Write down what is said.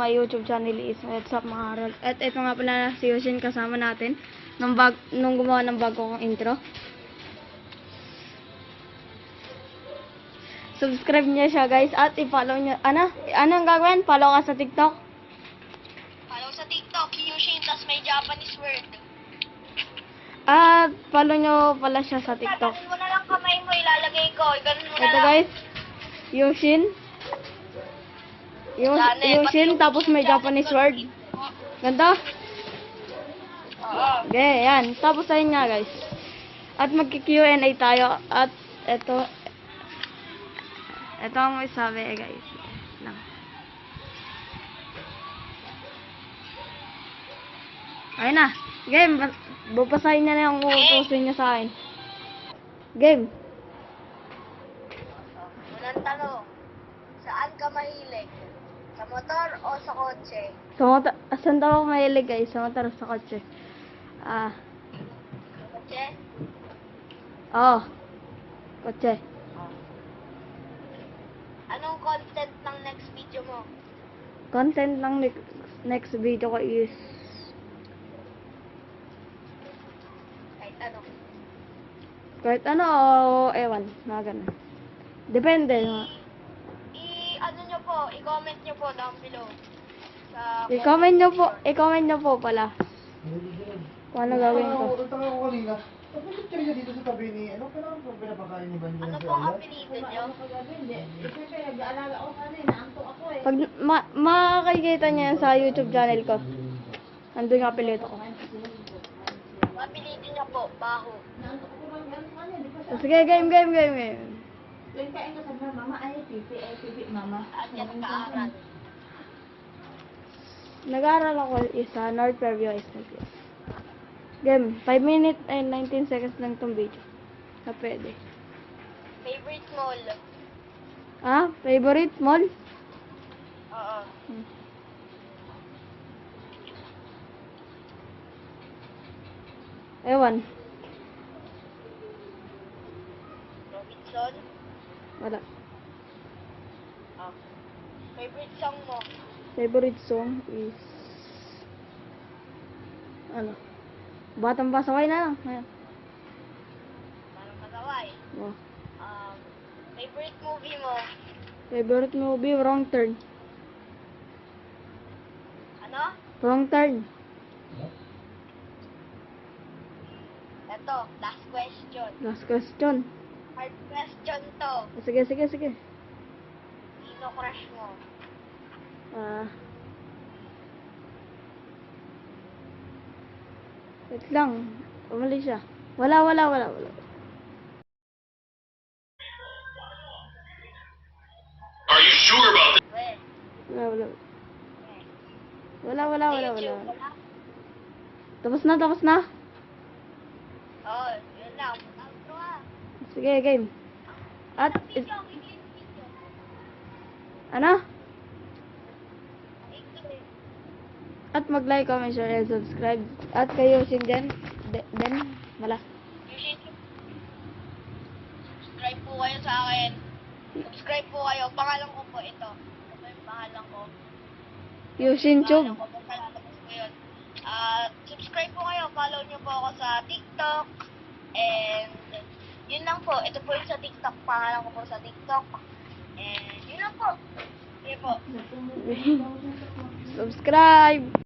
my YouTube channel is What's Up mga Harold. At ito nga pala si Yushin kasama natin nung gumawa ng bago kong intro. Subscribe niyo siya guys at i-follow niyo. Anong gagawin? Follow ka sa TikTok? Follow sa TikTok, Yushin, tas may Japanese word. At follow niyo pala siya sa TikTok. Ganun mo na lang kamay mo, ilalagay ko. Ganun mo na Ito lang. guys, Yushin. Yushin tapos may Japanese word. Ganda? Oo. Okay, yan. Tapos ayun nga guys. At magki-Q&A tayo. At ito ang may sabi guys. Lang. Ayun na. Game. Babasahin niya na yung utusin niya sa akin. Game. Unang tanong, saan ka mahilig? Sa motor o sa kotse? Sa motor. Saan daw ako mahilig guys? Sa motor o sa kotse? Sa kotse? Oo. Kotse. Anong content ng next video mo? Content ng next video ko is Kahit ano. kahit ano o ewan. Mga ganun. Depende. Ano nyo po, i-comment nyo po down below. Sa I-comment nyo po pala. Kung ano gawin ko. Tanong ko kanina, bakit ka dito sa tabi ni, ano pinapakain ni Banjo? Ano pong apelido nyo? Pag makakikita niya yan sa YouTube channel ko. Nandun yung apelido ko. Apelido nyo po, Baho. Sige, game. At yan ka-aral. Nag-aaral ako isa, North Fairview SNP. Game, 5 minutes and 19 seconds lang itong video. Na pwede. Favorite mall? Favorite mall? Oo. Ewan. Robinson? Wala. Ah. Favorite song mo? Favorite song is ano? Batang Pasaway na lang. Ayan. Parang kasaway. Oh. Favorite movie mo? Favorite movie, Wrong Turn. Ano? Wrong Turn. Ito, last question. Last question. Hard question to. Sige. Sino crush mo? Wait lang. Umali siya. Wala. Are you sure about that? Weh. Wala. YouTube, wala? Tapos na. Oo, yun lang. Outro ah. Sige, game. At, Video, video. ano? Ito. At mag-like, comment, share, and subscribe. At kayo, Shinjen, Den, wala. Yushin, subscribe po kayo sa akin. Subscribe po kayo. Pangalan ko po ito. Ito po yung pangalan ko. Yushin Chub. Pangalan ko po, palalabas ko yun. Subscribe po kayo. Follow nyo po ako sa TikTok. And, yun lang po. Ito po yung sa TikTok. Pangalan ko po sa TikTok. And, yun lang po. Sige po. Subscribe.